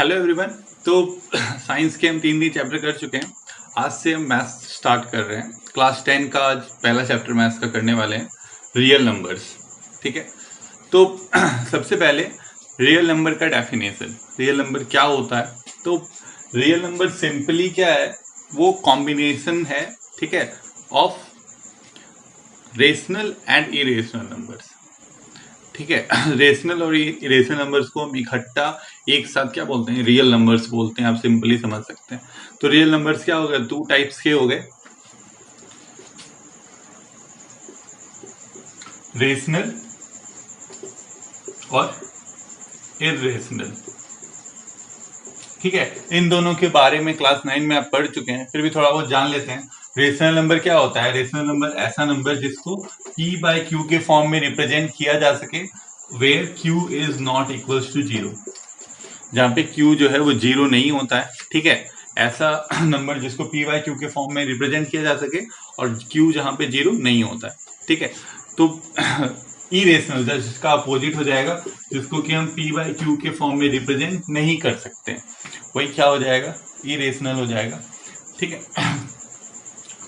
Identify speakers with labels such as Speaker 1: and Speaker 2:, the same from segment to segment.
Speaker 1: Hello everyone. तो science के हम 3 चैप्टर कर चुके हैं। आज से हम मैथ्स स्टार्ट कर रहे हैं। क्लास 10 का आज पहला चैप्टर मैथ्स का करने वाले हैं, रियल नंबर्स। ठीक है, तो सबसे पहले रियल नंबर का डेफिनेशन, रियल नंबर क्या होता है। तो रियल नंबर सिंपली क्या है, वो कॉम्बिनेशन है, ठीक है, of rational and irrational numbers. ठीक है, रेशनल और इरेशनल नंबर्स को हम इकट्ठा एक साथ क्या बोलते हैं, रियल नंबर्स बोलते हैं। आप सिंपली समझ सकते हैं। तो रियल नंबर्स क्या हो गए, 2 टाइप्स के हो गए, रेशनल और इरेशनल। ठीक है, इन दोनों के बारे में क्लास 9 में आप पढ़ चुके हैं, फिर भी थोड़ा बहुत जान लेते हैं। रेशनल नंबर क्या होता है? रेशनल नंबर ऐसा नंबर जिसको p/q के फॉर्म में रिप्रेजेंट किया जा सके, where q is not equals to 0, जहाँ पे q जो है वो 0 नहीं होता है। ठीक है, ऐसा नंबर जिसको p/q के फॉर्म में रिप्रेजेंट किया जा सके और q जहाँ पे 0 नहीं होता है। ठीक है, तो इरेशनल जिसका अपोजिट हो जाएगा, जिसको कि हम p/q के फॉर्म में रिप्रेजेंट नहीं कर सकते, वही क्या हो जाएगा, इरेशनल हो जाएगा। ठीक है,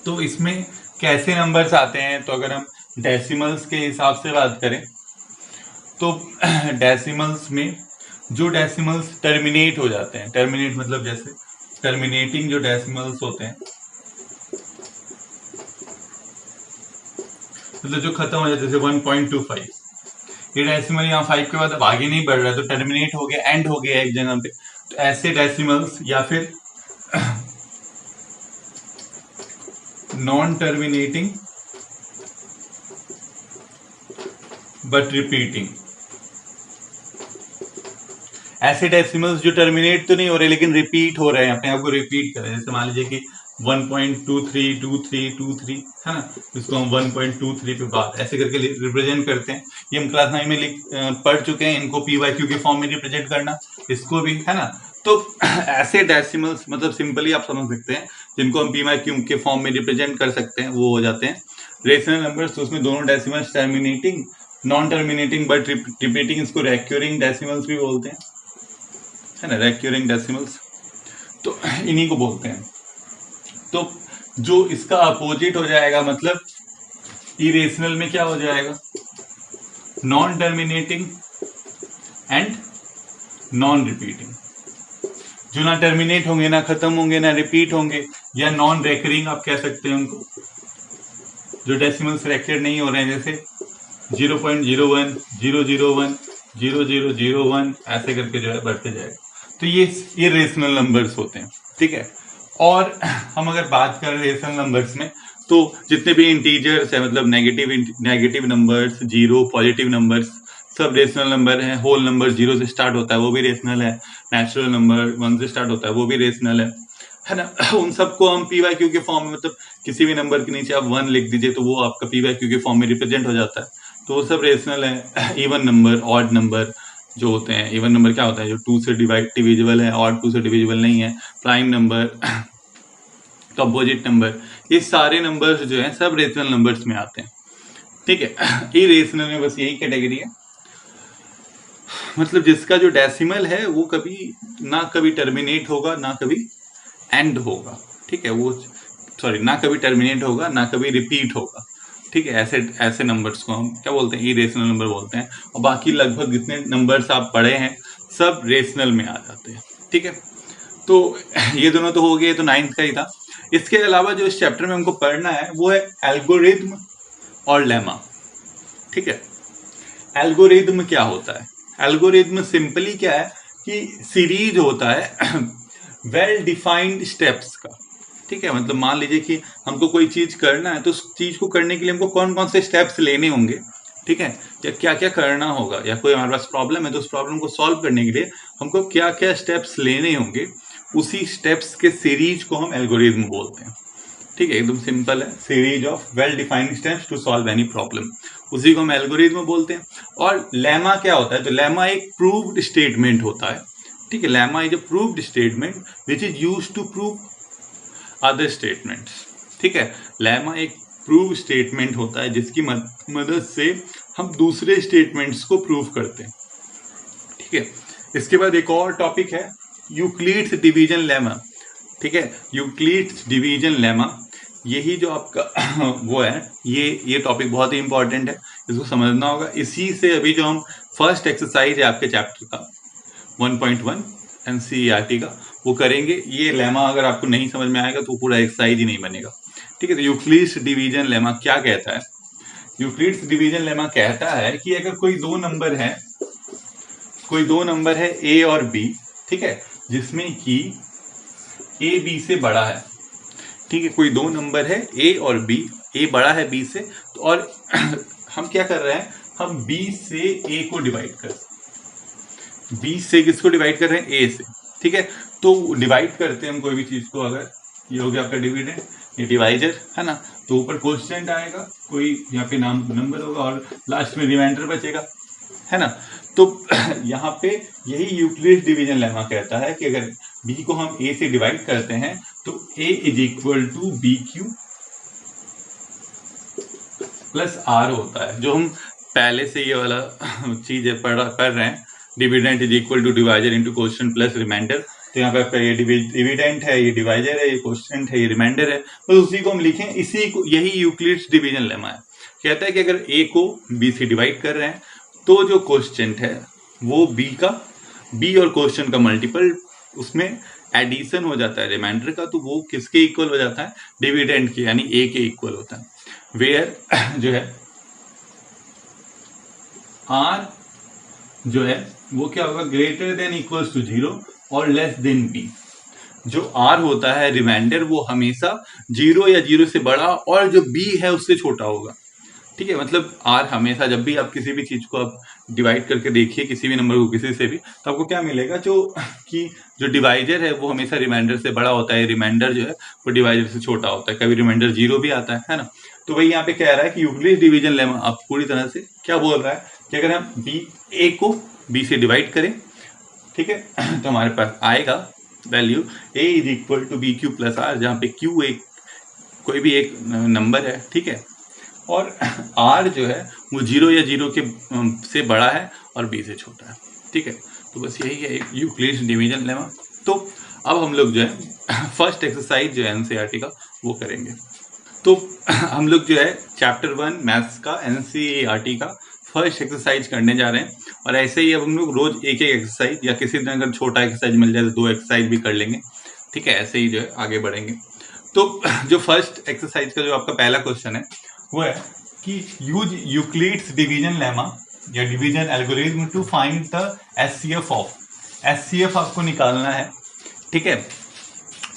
Speaker 1: तो इसमें कैसे नंबर्स आते हैं? तो अगर हम डेसिमल्स के हिसाब से बात करें तो डेसिमल्स में जो डेसिमल्स टर्मिनेट हो जाते हैं, टर्मिनेट मतलब जैसे टर्मिनेटिंग जो डेसिमल्स होते हैं, मतलब जो खत्म हो जाते हैं, जैसे 1.25, ये डेसिमल यहाँ 5 के बाद अब आगे नहीं बढ़ रहा है, तो टर्मिनेट हो गया, एंड हो गया एक जगह पे। तो ऐसे डेसिमल्स या फिर नॉन टर्मिनेटिंग बट रिपीटिंग, ऐसे डेसिमल्स जो टर्मिनेट तो नहीं हो रहे लेकिन रिपीट हो रहे हैं, अपने आप को रिपीट कर रहे हैं। जैसे मान लीजिए कि 1.232323 है ना, इसको हम 1.23 पे बात ऐसे करके रिप्रेजेंट करते हैं। ये हम क्लास 9 में पढ़ चुके हैं, इनको p/q के फॉर्म में रिप्रेजेंट करना, इसको भी, है ना। तो ऐसे डेसिमल्स मतलब सिंपली आप समझ सकते हैं, जिनको हम p/q के फॉर्म में रिप्रेजेंट कर सकते हैं, वो हो जाते हैं रेशनल नंबर्स। तो उसमें दोनों decimals terminating, non terminating but repeating, इसको रेक्यूरिंग डेसिमल्स भी बोलते हैं, है ना, रेक्यूरिंग डेसिमल्स, तो इन्हीं को बोलते हैं। तो जो इसका अपोजिट हो जाएगा, मतलब इरेशनल में क्या हो जाएगा, non terminating and non repeating. जो ना टर्मिनेट होंगे, ना खत्म होंगे, ना रिपीट होंगे, या नॉन रेकरिंग आप कह सकते हैं उनको, जो डेसिमल्स रेक्यूर नहीं हो रहे हैं, जैसे 0.01, 001, 0001 ऐसे करके जो है बढ़ते जाएगा। तो ये इरेशनल नंबर्स होते हैं। ठीक है, और हम अगर बात करें रेशनल नंबर्स में, तो जितने भी इंटीजर्स है, मतलब negative numbers, zero, positive numbers, सब रेशनल नंबर हैं। होल नंबर 0 से स्टार्ट होता है, वो भी रेशनल है। नेचुरल नंबर 1 से स्टार्ट होता है, वो भी रेशनल है ना। उन सबको हम p/q के फॉर्म में, मतलब किसी भी नंबर के नीचे आप 1 लिख दीजिए तो वो आपका p/q के फॉर्म में रिप्रेजेंट हो जाता है। तो वो सब रेशनल है। इवन नंबर, ऑड नंबर जो होते हैं, इवन नंबर क्या होता है, जो 2 से डिविजिबल है, ऑड 2 से डिविजिबल नहीं है, प्राइम नंबर, कंपोजिट नंबर, ये सारे नंबर्स जो हैं सब रेशनल नंबर्स में आते हैं। ठीक है, इरेशनल में बस यही कैटेगरी है, मतलब जिसका जो डेसिमल है वो कभी टर्मिनेट होगा, ना कभी एंड होगा। ठीक है, वो सॉरी, ना कभी टर्मिनेट होगा, ना कभी रिपीट होगा। ठीक है, ऐसे नंबर्स को हम क्या बोलते हैं, इरेशनल नंबर बोलते हैं। और बाकी लगभग जितने नंबर्स आप पढ़े हैं सब रेशनल में आ जाते हैं। ठीक है, तो ये दोनों तो हो गए, तो 9th का ही था। इसके अलावा जो इस चैप्टर में हमको पढ़ना है वो है एल्गोरिथम और लेमा। ठीक है, एल्गोरिथम क्या होता है? एल्गोरिथम सिंपली क्या है कि सीरीज होता है वेल डिफाइंड स्टेप्स का। ठीक है, मतलब मान लीजिए कि हमको कोई चीज करना है, तो उस चीज को करने के लिए हमको कौन कौन से स्टेप्स लेने होंगे, ठीक है, या क्या क्या करना होगा, या कोई हमारे पास प्रॉब्लम है तो उस प्रॉब्लम को सॉल्व करने के लिए हमको क्या क्या स्टेप्स लेने होंगे, उसी स्टेप्स के सीरीज को हम एल्गोरिथम बोलते हैं। ठीक है, एकदम सिंपल है, series of well defined steps to solve any problem, उसी को हम एल्गोरिथम बोलते हैं। और लेमा क्या होता है? तो लेमा एक प्रूव्ड स्टेटमेंट होता है। ठीक है, lemma is a proved statement which is used to prove other statements. ठीक है, लेमा एक प्रूव स्टेटमेंट होता है जिसकी मदद से हम दूसरे स्टेटमेंट्स को प्रूव करते हैं। ठीक है, इसके बाद एक और टॉपिक है, यूक्लिड्स डिवीजन लेमा, ठीक है, यूक्लिड्स डिवीजन लेमा, यही जो आपका वो है, ये टॉपिक बहुत ही इंपॉर्टेंट है, इसको समझना होगा। इसी से अभी जो हम फर्स्ट एक्सरसाइज है आपके चैप्टर का 1.1 एनसीईआरटी का वो करेंगे। ये लेमा अगर आपको नहीं समझ में आएगा तो पूरा एक्सरसाइज ही नहीं बनेगा, ठीक है। तो यूक्लिड्स डिवीजन लेमा क्या कहता है? यूक्लिड्स डिवीजन लेमा कहता है कि अगर कोई दो नंबर है ए और बी, ठीक है, जिसमें कि ए बी से बड़ा है, ठीक है, कोई दो नंबर है ए और बी, ए बड़ा है बी से, तो और हम क्या कर रहे हैं, हम बी से ए को डिवाइड कर, बी से किसको डिवाइड कर रहे हैं, ए से, ठीक है। तो डिवाइड करते हैं हम कोई भी चीज को, अगर ये हो गया आपका डिविडेंड, ये डिवाइजर है ना, तो ऊपर कोएफिशिएंट आएगा, कोई यहाँ पे नंबर होगा और लास्ट में रिमाइंडर बचेगा, है ना। तो यहाँ पे यही यूक्लिड्स डिवीजन लेमा कहता है कि अगर b को हम a से डिवाइड करते हैं तो a is equal to B Q plus R होता है, जो हम पहले से ये वाला चीज पढ़ रहे हैं, dividend is equal to divisor into coefficient plus remainder. तो यहाँ पे आपका ये डिविडेंड है, ये डिवाइजर है, ये कोएफिशिएंट है, ये रिमाइंडर है, तो उसी को हम लिखें, इसी को, यही यूक्लिड्स डिवीजन लेमा है। कहता है कि अगर a को b से डिवाइड कर रहे हैं तो जो कोएफिशिएंट है वो b और कोएफिशिएंट का मल्टीपल, उसमें एडिशन हो जाता है रिमाइंडर का, तो वो किसके इक्वल हो जाता है, डिविडेंड के, यानी a के इक्वल होता है। वेयर जो है r जो है वो क्या होगा, ग्रेटर देन इक्वल्स टू 0 और लेस देन b। जो r होता है रिमाइंडर, वो हमेशा 0 या 0 से बड़ा और जो b है उससे छोटा होगा, ठीक है। मतलब r हमेशा, जब भी आप किसी भी चीज को आप डिवाइड करके देखिए, किसी भी नंबर को किसी से भी, तो आपको क्या मिलेगा, जो डिवाइजर है वो हमेशा रिमाइंडर से बड़ा होता है, रिमाइंडर जो है वो डिवाइजर से छोटा होता है, कभी रिमाइंडर 0 भी आता है ना। तो वही यहाँ पे कह रहा है कि यूक्लिड्स डिवीजन लेमा आप पूरी तरह से क्या बोल रहा है कि अगर हम a को b से डिवाइड करें, ठीक है, तो हमारे पास आएगा value a is equal to B Q plus R, जहाँ पे q कोई भी एक नंबर है, ठीक है, और r जो है वो 0 या 0 के से बड़ा है और b से छोटा है, ठीक है। तो बस यही है एक यूक्लिड्स डिवीजन लेमा। तो अब हम लोग जो है फर्स्ट एक्सरसाइज जो है एनसीईआरटी का वो करेंगे। तो हम लोग जो है चैप्टर 1 मैथ्स का एनसीईआरटी का फर्स्ट एक्सरसाइज करने जा रहे हैं, और ऐसे ही अब हम लोग रोज एक एक्सरसाइज, या किसी दिन अगर छोटा एक्सरसाइज मिल जाए तो 2 एक्सरसाइज भी कर लेंगे, ठीक है, ऐसे ही जो है आगे बढ़ेंगे। तो जो फर्स्ट एक्सरसाइज का जो आपका पहला क्वेश्चन है वो है कि यूज यूक्लिड्स डिवीजन लेमा या division algorithm to find the HCF of, HCF आपको निकालना है, ठीक है,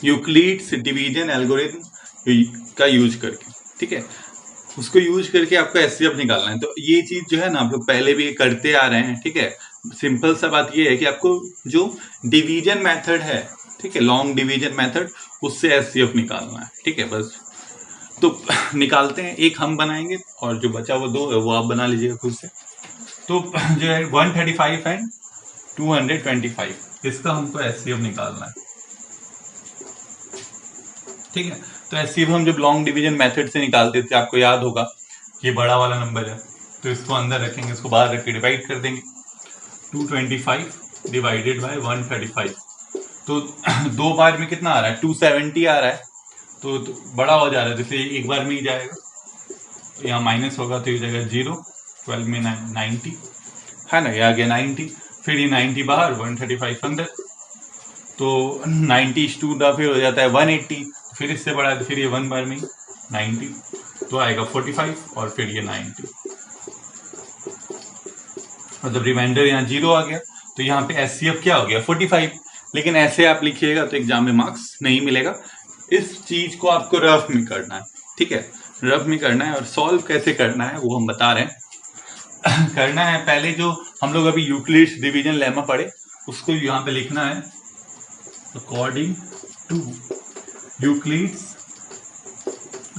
Speaker 1: यूक्लिड्स डिवीजन एल्गोरिथम का यूज करके, ठीक है, उसको यूज करके आपको एचसीएफ निकालना है। तो ये चीज जो है ना आप लोग पहले भी करते आ रहे हैं, ठीक है। सिंपल सा बात ये है कि आपको जो डिवीजन मेथड है, ठीक है, लॉन्ग डिवीजन मेथड, उससे एचसीएफ निकालना है, ठीक है। बस तो निकालते हैं, एक हम बनाएंगे और जो बचा वो 2 है वो आप बना लीजिएगा खुद से। तो जो है 135 एंड 225, इसका हमको एचसीएफ निकालना है, ठीक है। तो एचसीएफ हम जब लॉन्ग डिवीजन मेथड से निकालते थे, आपको याद होगा ये बड़ा वाला नंबर है, तो इसको अंदर रखेंगे, इसको बाहर रख के डिवाइड कर देंगे, 225 डिवाइडेड बाय 135, तो 2 बार में कितना आ रहा है, 270 आ रहा है, तो बड़ा हो जा रहा है, जैसे एक बार में ही जाएगा, तो यहाँ माइनस होगा तो ये जगह 0, 12 में 90 है ना, ये आ गया 90, फिर ये 90 बाहर, 135 अंदर, तो 90 टू फिर हो जाता है 180, फिर इससे बड़ा है तो फिर ये 1 बार में 90, तो आएगा 45 और फिर ये 90, मतलब रिमाइंडर यहाँ 0 आ गया, तो यहाँ पे एचसीएफ क्या हो गया 45। लेकिन ऐसे आप लिखिएगा तो एग्जाम में मार्क्स नहीं मिलेगा, इस चीज को आपको रफ में करना है, ठीक है, रफ में करना है। और सॉल्व कैसे करना है वो हम बता रहे हैं। करना है पहले जो हम लोग अभी यूक्लिड्स डिवीजन लेमा पढ़े उसको यहाँ पे लिखना है, according to Euclid's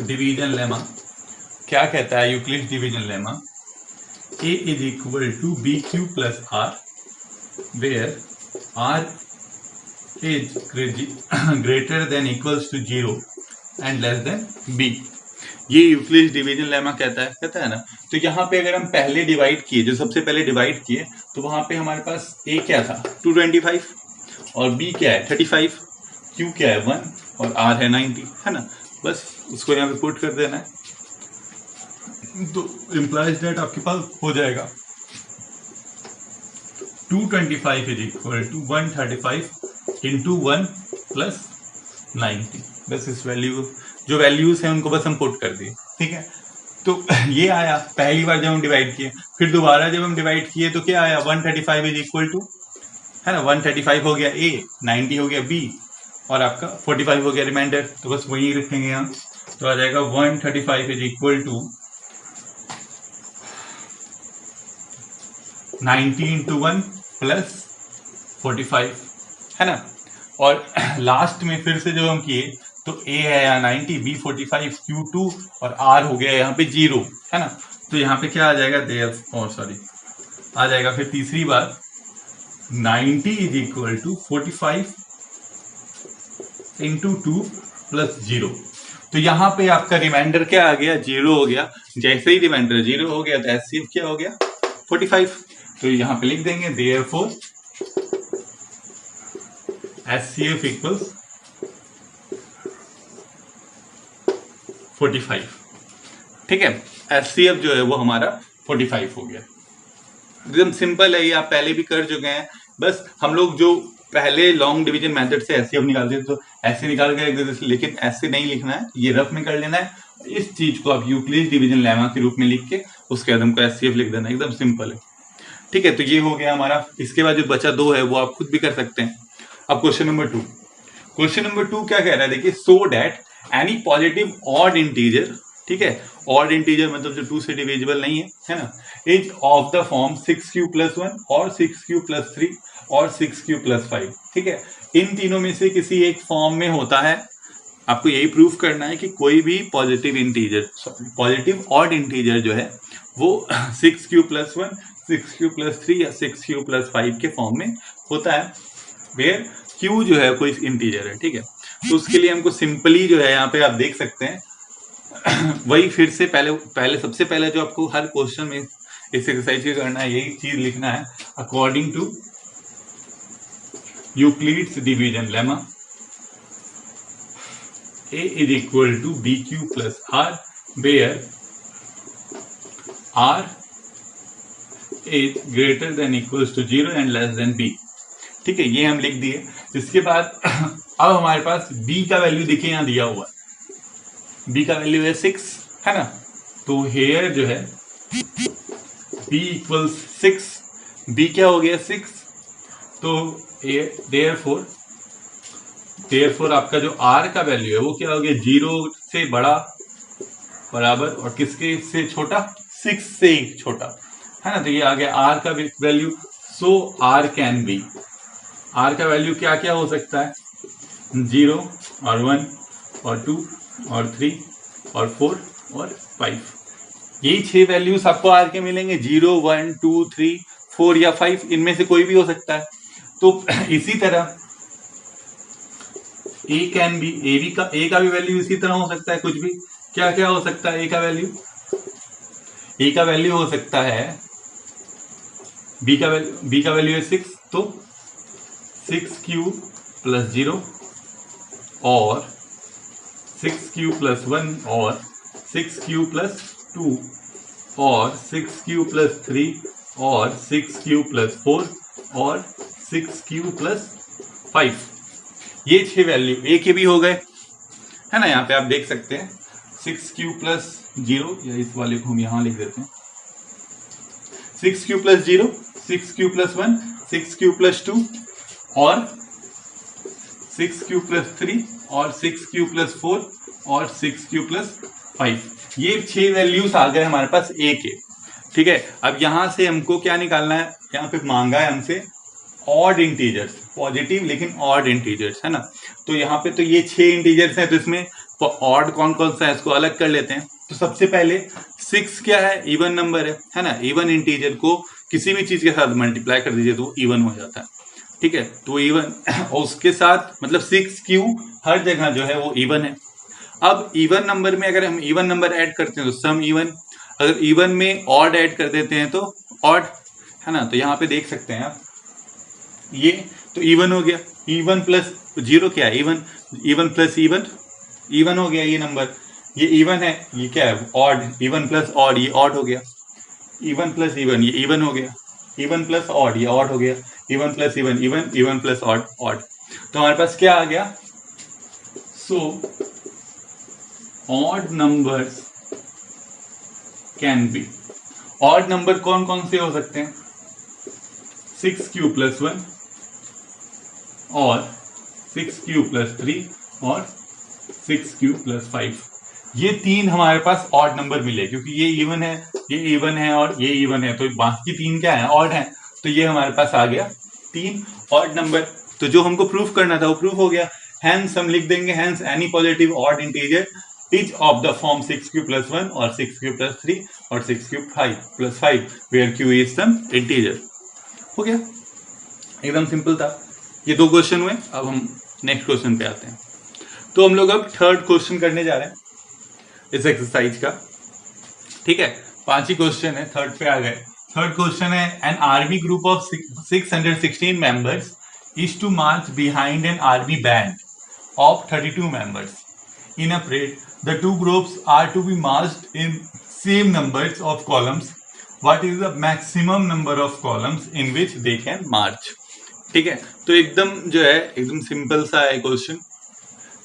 Speaker 1: division lemma क्या कहता है, Euclid's division lemma a is equal to B Q plus R, where r is greater than equals to 0 and less than b। ये यूक्लिड्स डिवीजन लेमा कहता है ना। तो यहाँ पे अगर हम पहले डिवाइड किए, जो सबसे पहले डिवाइड किए, तो वहां पे हमारे पास a क्या था 225, और बी क्या है 35, क्यू क्या है 1 और आर है 90, है ना। बस उसको यहाँ पे पुट कर देना है, तो इम्प्लाइज दैट आपके पास हो जाएगा 225 is equal to 135 into 1 plus 90। बस इस वैल्यू, जो वैल्यूज हैं उनको बस हम पुट कर दिए, ठीक है। तो ये आया पहली बार जब हम डिवाइड किए, फिर दोबारा जब हम डिवाइड किए तो क्या आया 135 इज इक्वल टू, है ना, 135 हो गया ए, 90 हो गया बी और आपका 45 हो गया रिमाइंडर। तो बस वही रखेंगे हम, तो आ जाएगा 135 is equal to 90 into 1 plus 45, है ना। और लास्ट में फिर से जो हम किए तो ए है यहाँ 90, बी 45, क्यू 2 और आर हो गया यहाँ पे 0, है ना। तो यहाँ पे क्या आ जाएगा आ जाएगा फिर तीसरी बार 90 is equal to 45 into 2 plus 0। तो यहाँ पे आपका रिमाइंडर क्या आ गया 0 हो गया। जैसे ही रिमाइंडर 0 हो गया तो एचसीएफ क्या हो गया 45। तो यहाँ पे लिख देंगे देयरफॉर एचसीएफ इक्वल्स 45, ठीक है। एचसीएफ जो है वो हमारा 45 हो गया। एकदम सिंपल है, ये आप पहले भी कर चुके हैं। बस हम लोग जो पहले लॉन्ग डिवीजन मेथड से एचसीएफ निकालते थे तो ऐसे निकाल के रख देते थे, लेकिन ऐसे नहीं लिखना है, ये रफ में कर लेना है। इस चीज को आप यूक्लिड डिवीजन लेमा के रूप में लिख के उसके बाद हमको एचसीएफ लिख देना, एकदम सिंपल है, ठीक है। तो ये हो गया हमारा। इसके बाद जो बचा 2 है वो आप खुद भी कर सकते हैं। अब क्वेश्चन नंबर 2, क्या कह रहा है देखिए, so that any positive odd integer, ठीक है, ऑड इंटीजर मतलब जो 2 से डिविजिबल नहीं है ना, is of the form 6q + 1 और 6q + 3 और 6q + 5, ठीक है। इन तीनों में से किसी एक फॉर्म में होता है। आपको यही प्रूफ करना है कि कोई भी पॉजिटिव ऑड इंटीजर जो है वो 6q + 1, 6q + 3 या 6q + 5 के फॉर्म में होता है, वेयर q जो है कोई इंटीजर है, ठीक है। तो उसके लिए हमको सिंपली जो है यहाँ पे आप देख सकते हैं वही फिर से पहले सबसे पहले जो आपको हर क्वेश्चन में इस एक्सरसाइज को करना है, यही चीज लिखना है। According to Euclid's division lemma A is equal to BQ plus R, where R is greater than equals to 0 and less than B, ठीक है। ये हम लिख दिए। इसके बाद अब हमारे पास B का वैल्यू देखिए यहाँ दिया हुआ है, B का वैल्यू है 6, है ना। तो हेयर जो है B इक्वल्स 6, B क्या हो गया 6, तो देयरफॉर आपका जो R का वैल्यू है वो क्या हो गया 0 से बड़ा बराबर और किसके से छोटा 6 से छोटा, है ना। तो ये आ गया R का value. So R can be, R का वैल्यू क्या क्या हो सकता है 0 और 1 और 2 और 3 और 4 और 5। यही 6 वैल्यूज आपको R के मिलेंगे, 0 1 2 3 4 या 5, इनमें से कोई भी हो सकता है। तो इसी तरह A कैन बी, A का भी वैल्यू इसी तरह हो सकता है। कुछ भी क्या क्या हो सकता है A का वैल्यू हो सकता है B का वैल्यू है 6, तो 6q + 0 और 6q + 1 और 6q + 2 और 6q + 3 और 6q + 4 और 6q + 5। ये 6 वैल्यू A के भी हो गए, है ना। यहाँ पे आप देख सकते हैं 6q + 0, या इस वाले को हम यहाँ लिख देते हैं 6q + 0, 6q + 1, 6q + 2 और 6q + 3 और 6q + 4 और 6q + 5। ये 6 वैल्यूज आ गए हमारे पास A के, ठीक है। अब यहाँ से हमको क्या निकालना है, यहाँ पे मांगा है हमसे ऑड इंटीजर्स, पॉजिटिव लेकिन ऑड इंटीजर्स, है ना। तो यहाँ पे तो ये 6 इंटीजर्स हैं, तो इसमें ऑड कौन कौन सा है इसको अलग कर लेते हैं। तो सबसे पहले 6 क्या है इवन नंबर है ना। इवन इंटीजर को किसी भी चीज के साथ मल्टीप्लाई कर दीजिए तो वो इवन हो जाता है, ठीक है। तो इवन और उसके साथ मतलब 6q हर जगह जो है वो इवन है। अब इवन नंबर में अगर हम इवन नंबर ऐड करते हैं तो सम इवन, अगर इवन में ऑड ऐड कर देते हैं तो ऑड, है ना। तो यहाँ पे देख सकते हैं आप, ये तो इवन हो गया, इवन प्लस जीरो क्या है, even, even plus even, even हो गया ये नंबर, ये इवन है, ये क्या है ऑड, इवन प्लस ऑड, ये ऑड हो गया, इवन प्लस इवन, ये इवन हो गया, इवन प्लस ऑड, ये ऑड हो गया, even plus even, even, even plus odd, odd. तो हमारे पास क्या आ गया, so odd numbers can be, odd number कौन कौन से हो सकते हैं, 6q प्लस 1 और 6q प्लस 3 और 6q प्लस 5, ये तीन हमारे पास ऑड नंबर मिले, क्योंकि ये इवन है, ये इवन है और ये इवन है, तो बाकी तीन क्या है, ऑड है। तो ये हमारे पास आ गया तीन ऑड नंबर। तो जो हमको प्रूफ करना था वो प्रूफ हो गया। हैंस हम लिख देंगे, hence any positive odd integer each of the form 6q plus 1 और 6q प्लस 3 और 6q plus 5 where q is some integer. हो गया, एकदम सिंपल था। ये दो क्वेश्चन हुए। अब हम नेक्स्ट क्वेश्चन पे आते हैं। तो हम लोग अब थर्ड क्वेश्चन करने जा रहे हैं इस एक्सरसाइज का। ठीक है, 5 ही क्वेश्चन है, थर्ड पे आ गए। थर्ड क्वेश्चन है, an army group of 616 members is to march behind an army band of 32 members in a parade. The two groups are to be marched in same numbers of columns. What is the maximum number of columns in which they can march. ठीक है, तो एकदम जो है एकदम simple सा है question.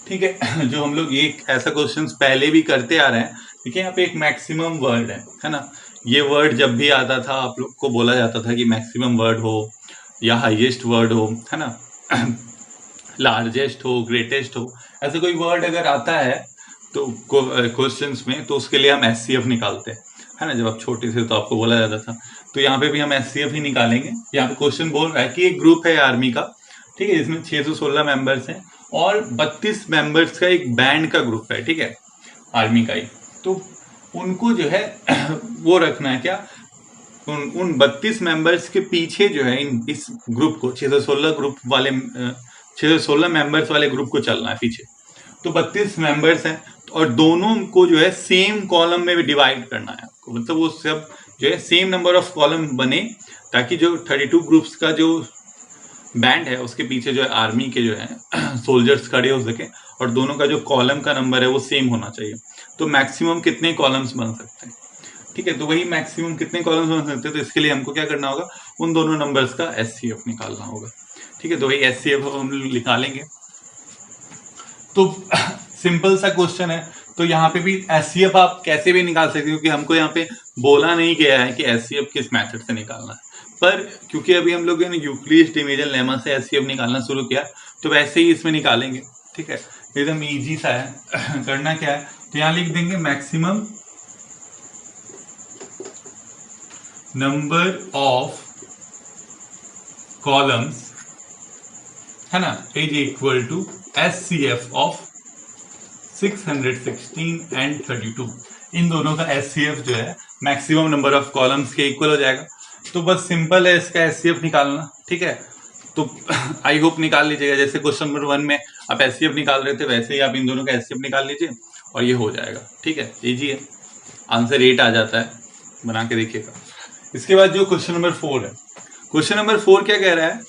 Speaker 1: ठीक है, जो हम लोग एक ऐसा क्वेश्चन पहले भी करते आ रहे हैं। देखिए यहाँ पे एक मैक्सिमम वर्ड है ना। ये वर्ड जब भी आता था आप लोग को बोला जाता था कि मैक्सिमम वर्ड हो या हाईएस्ट वर्ड हो, है ना, लार्जेस्ट हो, ग्रेटेस्ट हो, ऐसे कोई वर्ड अगर आता है तो क्वेश्चंस में, तो उसके लिए हम SCF निकालते हैं, है ना। जब आप छोटे थे तो आपको बोला जाता था, तो यहाँ पे भी हम SCF ही निकालेंगे। यहाँ पे क्वेश्चन बोल रहा है कि एक ग्रुप है आर्मी का, ठीक है, जिसमें 616 मेंबर्स हैं और 32 मेंबर्स का एक बैंड का ग्रुप है, ठीक है, आर्मी का ही। तो उनको जो है वो रखना है क्या, उन 32 मेंबर्स के पीछे जो है इस ग्रुप को 616 ग्रुप वाले 616 मेंबर्स वाले ग्रुप को चलना है पीछे। तो 32 मेंबर्स हैं और दोनों को जो है सेम कॉलम में भी डिवाइड करना है आपको, मतलब वो सब जो है सेम नंबर ऑफ कॉलम बने, ताकि जो 32 ग्रुप्स का जो बैंड है उसके पीछे जो है आर्मी के जो है सोल्जर्स खड़े हो सके और दोनों का जो कॉलम का नंबर है वो सेम होना चाहिए। तो मैक्सिमम कितने कॉलम्स बन सकते हैं, ठीक है, तो वही मैक्सिमम कितने कॉलम्स बन सकते हैं, तो इसके लिए हमको क्या करना होगा, उन दोनों नंबर्स का SCF निकालना होगा। ठीक है, तो वही SCF हम निकालेंगे। तो सिंपल सा क्वेश्चन है, तो यहाँ पे भी SCF आप कैसे भी निकाल सकते हो, क्योंकि हमको यहाँ पे बोला नहीं गया है कि SCF किस मेथड से निकालना है, पर क्योंकि अभी हम लोग यूक्लिड्स डिवीजन लेमा से SCF निकालना शुरू किया, तो वैसे ही इसमें निकालेंगे। ठीक है, एकदम इजी सा है। करना क्या है, तो यहाँ लिख देंगे मैक्सिमम नंबर ऑफ कॉलम्स, है ना, is equal to SCF of 616 and 32। इन दोनों का SCF जो है मैक्सिमम नंबर ऑफ कॉलम्स के इक्वल हो जाएगा। तो बस सिंपल है इसका SCF निकालना। ठीक है, तो आई होप निकाल लीजिएगा, जैसे क्वेश्चन नंबर 1 में आप SCF निकाल रहे थे वैसे ही आप इन दोनों का SCF निकाल लीजिए और ये हो जाएगा। ठीक है, इजी है, आंसर 8 आ जाता है, बना के देखिएगा। इसके बाद जो क्वेश्चन नंबर 4 है, क्वेश्चन नंबर 4 क्या कह रहा है,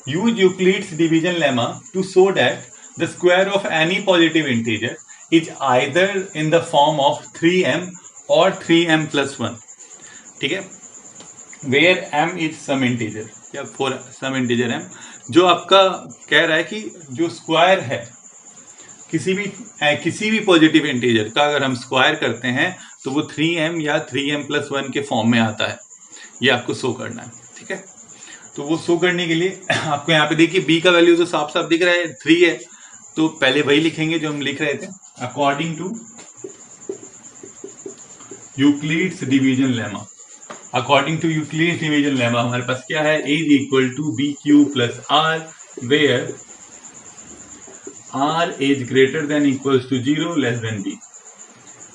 Speaker 1: use Euclid's division lemma to show that the square of any positive integer is either in the form of 3m और 3m प्लस 1। ठीक है, where m is some integer या for some integer m। जो आपका कह रहा है कि जो स्क्वायर है किसी भी पॉजिटिव इंटीजर का अगर हम स्क्वायर करते हैं तो वो 3m या 3m प्लस 1 के फॉर्म में आता है, ये आपको शो करना है। ठीक है, तो वो शो करने के लिए आपको यहाँ पे देखिए b का वैल्यू तो साफ साफ दिख रहा है 3 है, तो पहले वही लिखेंगे जो हम लिख रहे थे, according to Euclid's division lemma. According to Euclid's division lemma हमारे पास क्या है, a is equal to BQ plus R where R is greater than equals to 0 less than B,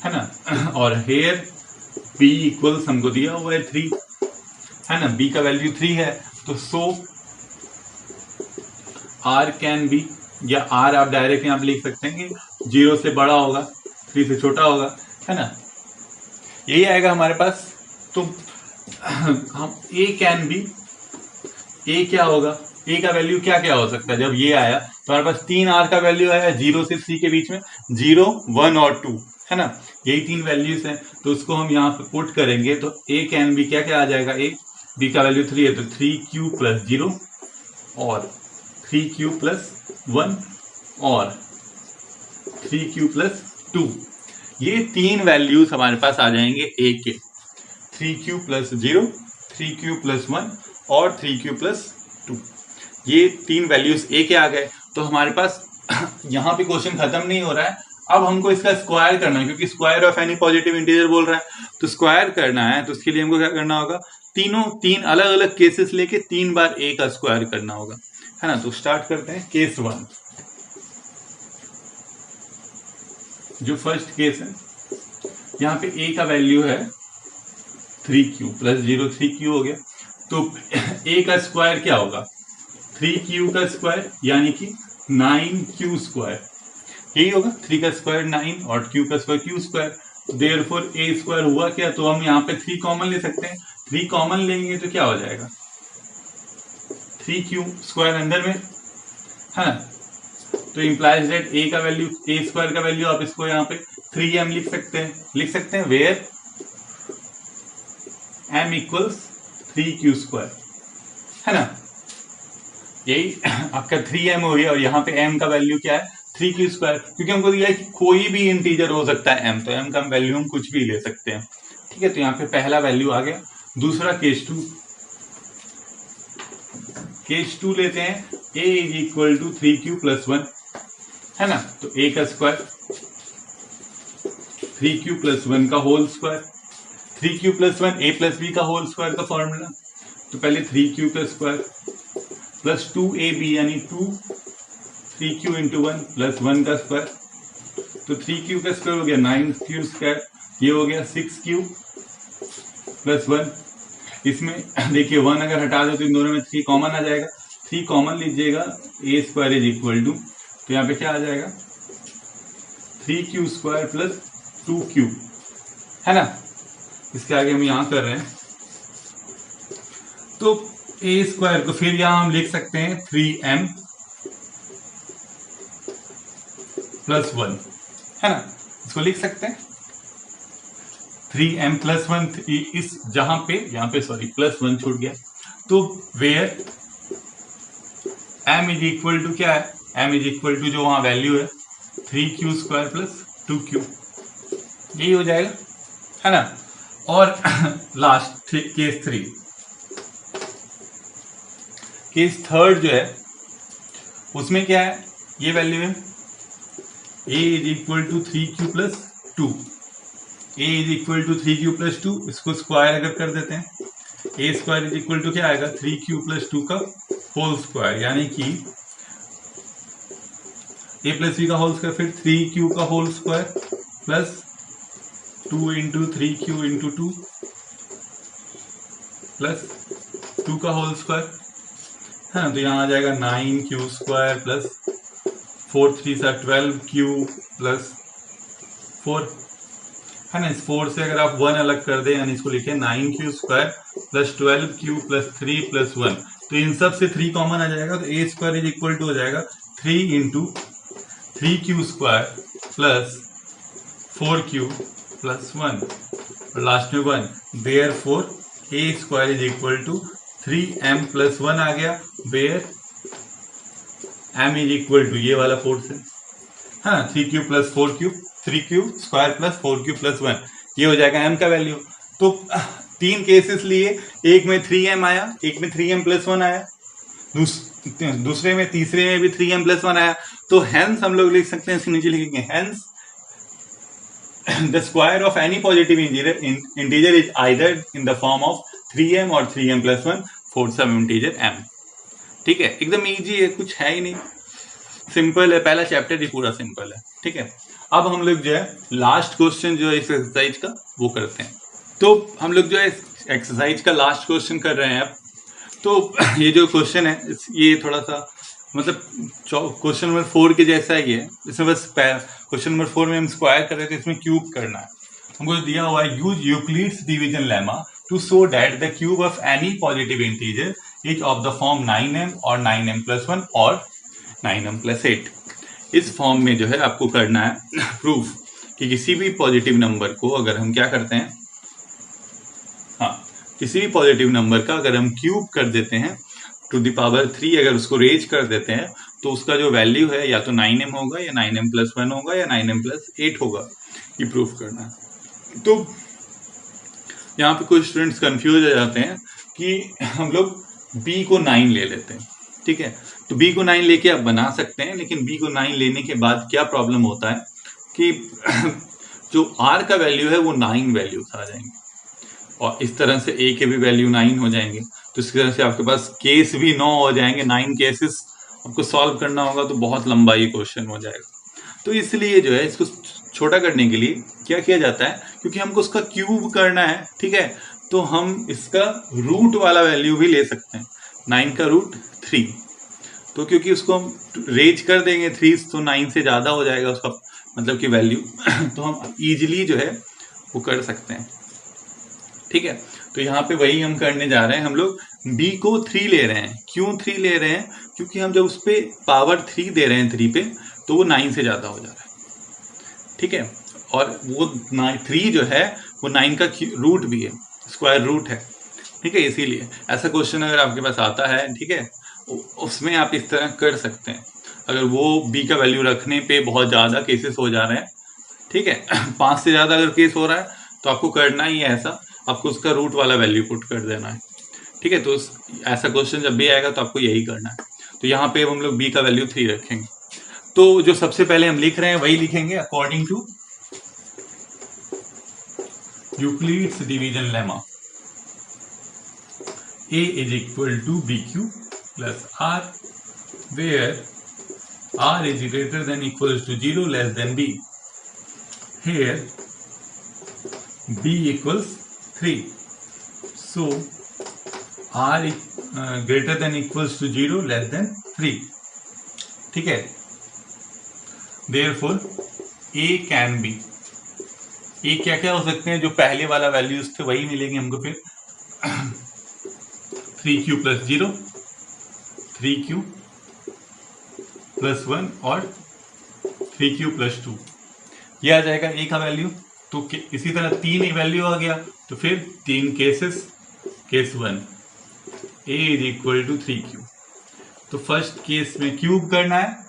Speaker 1: है ना। और हेयर B इक्वल्स हमको दिया हुआ है 3, है ना, B का वैल्यू 3 है, तो सो R कैन बी, या R आप डायरेक्ट यहाँ पे लिख सकते हैं कि 0 से बड़ा होगा, 3 से छोटा होगा, है ना, यही आएगा हमारे पास। तो हम A कैन बी, A क्या होगा, ए का वैल्यू क्या क्या हो सकता है। जब ये आया तो हमारे पास 3 आर का वैल्यू आया 0 से 3 के बीच में, 0, 1 और 2, है ना, यही 3 वैल्यूज हैं। तो उसको हम यहाँ पे पुट करेंगे तो ए कैन बी क्या क्या आ जाएगा, ए बी का वैल्यू 3 है तो 3q प्लस 0 और 3q प्लस 1 और 3q प्लस 2, ये 3 वैल्यूज हमारे पास आ जाएंगे ए के, 3q प्लस 0, 3q प्लस 1 और 3q प्लस 2, ये 3 वैल्यूज ए के आ गए। तो हमारे पास यहाँ पे क्वेश्चन खत्म नहीं हो रहा है, अब हमको इसका स्क्वायर करना है, क्योंकि square of any positive integer बोल रहा है, तो स्क्वायर करना है। तो उसके लिए हमको क्या करना होगा, 3 अलग अलग केसेस लेके 3 बार ए का स्क्वायर करना होगा, है ना। तो स्टार्ट करते हैं केस 1। जो फर्स्ट केस है, यहाँ पे ए का वैल्यू है 3q प्लस 0, 3q हो गया। तो ए का स्क्वायर क्या होगा, 3q का स्क्वायर यानी कि 9q स्क्वायर, यही होगा। 3 का स्क्वायर 9 और q का square q square, therefore a square हुआ क्या, तो हम यहाँ पे 3 कॉमन ले सकते हैं। 3 कॉमन लेंगे तो क्या हो जाएगा, 3q स्क्वायर अंदर में, है ना। तो इम्प्लाइज दैट a का वैल्यू, a स्क्वायर का वैल्यू आप इसको यहाँ पे 3m लिख सकते हैं where m equals 3q square, है ना। यही आपका 3m हो गया और यहाँ पे m का वैल्यू क्या है, 3q स्क्वायर, क्योंकि हमको दिया है कि कोई भी इंटीजर हो सकता है m, तो m का वैल्यू हम कुछ भी ले सकते हैं, ठीक है। तो यहाँ पे पहला वैल्यू आ गया। दूसरा केस 2 लेते हैं, a is equal to 3q plus 1, है ना। तो a का स्क्वायर 3q प्लस 1 का whole square, 3q plus 1 a plus b का होल स्क्वायर का फॉर्मूला। तो पहले 3q का स्क्वायर प्लस 2ab यानी 3q इंटू 1 प्लस 1 का स्क्वायर, तो 3q का स्क्वायर हो गया 9q स्क्वायर, ये हो गया 6q प्लस 1। इसमें देखिए 1 अगर हटा दो तो इन दोनों में 3 कॉमन आ जाएगा, 3 कॉमन लीजिएगा, a square is equal to, तो यहाँ पे क्या आ जाएगा 3q स्क्वायर प्लस 2q, है ना। इसके आगे हम यहाँ कर रहे हैं, तो a स्क्वायर को फिर यहाँ हम लिख सकते हैं 3m प्लस 1, है ना। इसको लिख सकते हैं 3m प्लस 1, इस जहां पे यहाँ पे सॉरी प्लस 1 छूट गया, तो where m is equal to क्या है, m इज इक्वल टू जो वहां वैल्यू है 3q स्क्वायर प्लस 2q, यही हो जाएगा, है ना। और लास्ट केस थर्ड जो है उसमें क्या है, ये वैल्यू है a is equal to 3q plus 2, a is equal to 3q plus 2, इसको स्क्वायर अगर कर देते हैं, a square is equal to क्या आएगा 3q प्लस 2 का होल स्क्वायर, यानी कि a प्लस b का होल स्क्वायर, फिर 3q का whole square plus 2 into 3q into 2 plus 2 का होल स्क्वायर, हाँ। तो यहाँ आ जाएगा 9q स्क्वायर प्लस 4 3 सा 12q प्लस 4, है ना। इस 4 से अगर आप 1 अलग कर दें, यानी इसको लिखे 9q square plus 12q plus 3 plus 1, तो इन सब से 3 कॉमन आ जाएगा, तो a square is equal to हो जाएगा 3 into 3q square plus 4q plus 1 और लास्ट में 1, therefore a square is equal to 3m plus 1 आ गया, where m is equal to ये वाला पोर्शन, हाँ 3q plus 4q, 3q square plus 4q plus 1, ये हो जाएगा m का वैल्यू। तो 3 केसेस लिए, एक में 3m आया, एक में 3m प्लस 1 आया, दूसरे में तीसरे में भी 3m प्लस 1 आया। तो हेंस हम लोग लिख सकते हैं, इसके नीचे लिखेंगे hence the square of any positive integer is either in the form of 3m और 3m plus 1 for some integer m, ठीक है। एकदम इजी है, कुछ है ही नहीं, सिंपल है, पहला चैप्टर ही पूरा सिंपल है, ठीक है। अब हम लोग जो है लास्ट क्वेश्चन जो है इस एक्सरसाइज का वो करते हैं। तो हम लोग जो है एक्सरसाइज का लास्ट क्वेश्चन कर रहे हैं अब। तो ये जो क्वेश्चन है ये थोड़ा सा मतलब क्वेश्चन नंबर 4 के जैसा ही है, इसमें बस क्वेश्चन नंबर 4 में हम स्क्वायर कर रहे थे, इसमें क्यूब करना है। हमको दिया हुआ है use Euclid's division lemma to show that the cube of any positive integer is of the form 9m or 9m plus 1 or 9m plus 8। इस फॉर्म में जो है आपको करना है प्रूफ कि किसी भी पॉजिटिव नंबर को अगर हम क्या करते हैं, किसी भी पॉजिटिव नंबर का अगर हम क्यूब कर देते हैं टू द पावर 3, अगर उसको रेज कर देते हैं तो उसका जो वैल्यू है या तो 9m होगा या 9m प्लस 1 होगा या 9m प्लस 8 होगा, ये प्रूफ करना है। तो यहाँ पे कुछ स्टूडेंट्स कंफ्यूज हो जाते हैं कि हम लोग b को 9 ले लेते हैं, ठीक है। तो b को 9 लेके आप बना सकते हैं, लेकिन b को 9 लेने के बाद क्या प्रॉब्लम होता है कि जो r का वैल्यू है वो 9 वैल्यूज आ जाएंगे और इस तरह से a के भी वैल्यू 9 हो जाएंगे। तो इस तरह से आपके पास केस भी 9 हो जाएंगे, 9 केसेस आपको सॉल्व करना होगा तो बहुत लंबा ये क्वेश्चन हो जाएगा। तो इसलिए जो है इसको छोटा करने के लिए क्या किया जाता है, क्योंकि हमको उसका क्यूब करना है, ठीक है, तो हम इसका रूट वाला वैल्यू भी ले सकते हैं, 9 का रूट 3। तो क्योंकि उसको हम रेज कर देंगे 3 तो 9 से ज़्यादा हो जाएगा उसका मतलब कि वैल्यू तो हम इजीली जो है वो कर सकते हैं, ठीक है। तो यहाँ पे वही हम करने जा रहे हैं, हम लोग b को 3 ले रहे हैं। क्यों 3 ले रहे हैं? क्योंकि हम जब उस पर पावर 3 दे रहे हैं 3 पे तो वो 9 से ज़्यादा हो जा रहा है, ठीक है। और वो 3 जो है वो 9 का रूट भी है, स्क्वायर रूट है, ठीक है। इसीलिए ऐसा क्वेश्चन अगर आपके पास आता है, ठीक है, उसमें आप इस तरह कर सकते हैं। अगर वो b का वैल्यू रखने पे बहुत ज़्यादा केसेस हो जा रहे हैं, ठीक है, 5 से ज़्यादा अगर केस हो रहा है तो आपको करना ही है ऐसा, आपको उसका रूट वाला वैल्यू पुट कर देना है, ठीक है। तो ऐसा क्वेश्चन जब भी आएगा तो आपको यही करना है। तो यहाँ पे हम लोग b का वैल्यू 3 रखेंगे। तो जो सबसे पहले हम लिख रहे हैं वही लिखेंगे according to Euclid's division lemma, a is equal to bq plus r, where r is greater than equals to 0 less than b, here b equals 3, so r greater than equals to 0 less than 3, ठीक है। therefore a can be, a क्या क्या हो सकते हैं, जो पहले वाला वैल्यूज थे वही मिलेंगे हमको फिर 3q plus 0, 3q plus 1 और 3q plus 2, ये आ जाएगा a का वैल्यू। तो इसी तरह 3 वैल्यू आ गया तो फिर 3 cases, case 1 a is equal to 3q। तो फर्स्ट केस में क्यूब करना है,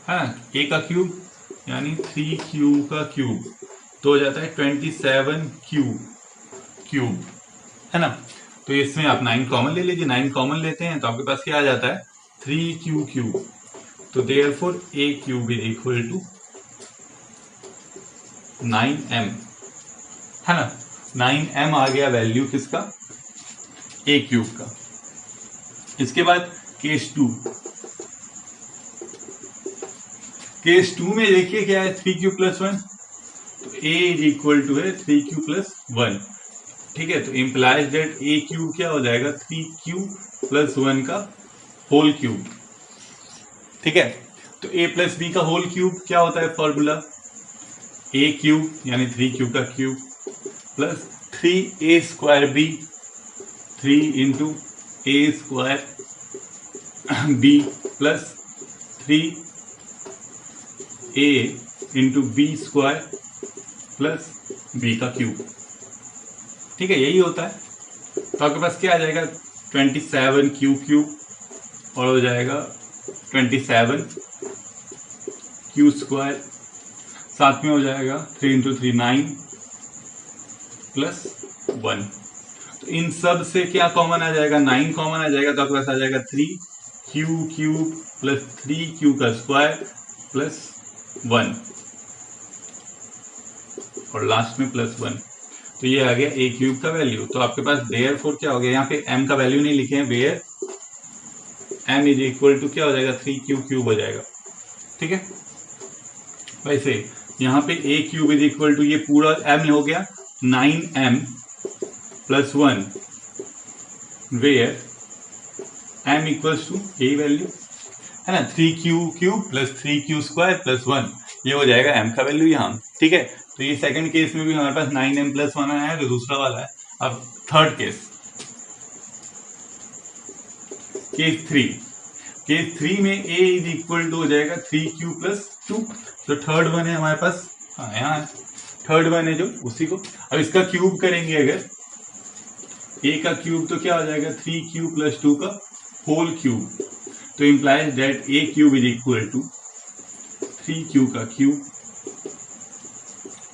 Speaker 1: हाँ, a का क्यूब यानी 3q का क्यूब तो हो जाता है 27q क्यूब, है ना। तो इसमें आप 9 कॉमन ले लीजिए, 9 कॉमन लेते हैं तो आपके पास क्या आ जाता है 3q क्यूब। तो therefore a cube is equal to 9m, है ना। 9m आ गया वैल्यू किसका, a क्यूब का। इसके बाद केस 2, केस 2 में देखिए क्या है 3q प्लस 1, तो a इज इक्वल टू है 3q प्लस 1, ठीक है। तो इम्प्लाइज दैट a क्यूब क्या हो जाएगा 3q प्लस 1 का होल क्यूब, ठीक है। तो a प्लस b का होल क्यूब क्या होता है फॉर्मूला, a क्यूब यानी 3q का cube plus 3a square b, 3 into a square b plus 3a into b square plus b का क्यूब, ठीक है, यही होता है। तो आपके पास क्या आ जाएगा 27q क्यूब और हो जाएगा 27q स्क्वायर, साथ में हो जाएगा 3 इंटू 3 9 प्लस 1। तो इन सब से क्या कॉमन आ जाएगा, 9 कॉमन आ जाएगा, तो आपके पास आ जाएगा 3q क्यूब प्लस 3q का स्क्वायर प्लस 1 और लास्ट में प्लस 1। तो ये आ गया a क्यूब का वैल्यू। तो आपके पास देयरफॉर क्या हो गया, यहाँ पे m का वैल्यू नहीं लिखे हैं, where m is equal to क्या हो जाएगा 3q क्यूब हो जाएगा, ठीक है। वैसे यहाँ पे a cube is equal to ये पूरा m हो गया 9m plus 1, where m equals to यही वैल्यू है ना 3q cube plus 3q square plus 1, ये हो जाएगा m का वैल्यू यहाँ, ठीक है। तो ये सेकंड केस में भी हमारे पास 9m + 1 आया है, जो दूसरा वाला है। अब थर्ड केस, केस 3 में a इज इक्वल टू हो जाएगा 3q + 2। जो थर्ड वन है हमारे पास, हाँ यहाँ है थर्ड वन है जो, उसी को अब इसका क्यूब करेंगे अगर, a का क्यूब तो क्या हो जाएगा 3q + 2 का होल क्यूब, तो implies that a cube is equal to 3q का cube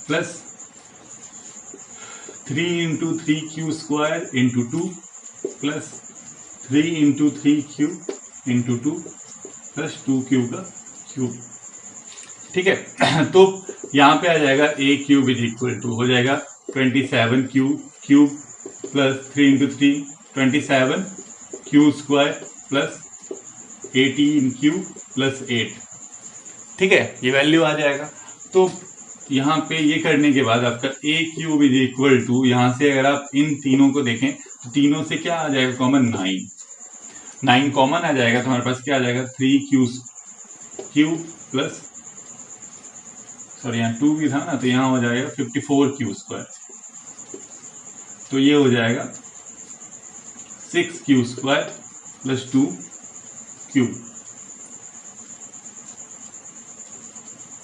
Speaker 1: plus 3 × 3q² × 2 plus 3 × 3q × 2 plus 2q का क्यूब। ठीक है, तो यहाँ पे आ जाएगा a cube is equal to हो जाएगा 27q cube plus 3 × 3 27q² plus 18q + 8। ठीक है, ये वैल्यू आ जाएगा। तो यहाँ पे ये करने के बाद आपका a cube is equal to, यहाँ से अगर आप इन तीनों को देखें तो तीनों से क्या आ जाएगा कॉमन, 9 कॉमन आ जाएगा, तो हमारे पास क्या आ जाएगा 3q क्यूब प्लस, सॉरी यहाँ 2 भी था ना, तो यहाँ हो जाएगा 54q², तो ये हो जाएगा 6q² + 2q।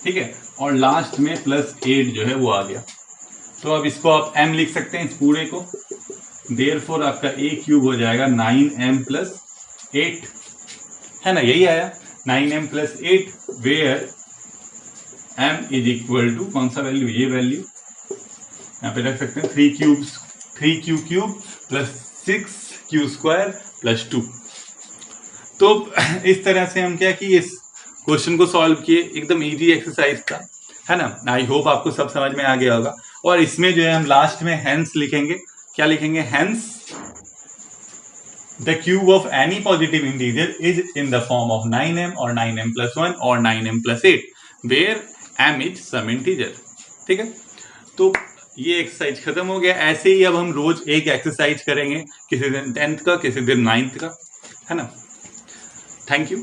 Speaker 1: ठीक है, और लास्ट में +8 जो है वो आ गया। तो अब इसको आप m लिख सकते हैं इस पूरे को, देयरफॉर आपका a क्यूब हो जाएगा 9m + 8, है ना, यही आया 9m + 8, where m is equal to कौन सा वैल्यू, ये वैल्यू यहाँ पे रख सकते हैं 3q क्यूब प्लस 6q² + 2। तो इस तरह से हम क्या कि इस क्वेश्चन को सॉल्व किए, एकदम इजी एक्सरसाइज था, है ना। आई होप आपको सब समझ में आ गया होगा। और इसमें जो है हम लास्ट में हेंस लिखेंगे, क्या लिखेंगे, hence the cube of any positive integer is in the form of 9m और 9m + 1 और 9m + 8 where m is some integer. ठीक है, तो ये एक्सरसाइज खत्म हो गया। ऐसे ही अब हम रोज एक एक्सरसाइज करेंगे, किसी दिन 10th का, किसी दिन 9th का, है ना। Thank you.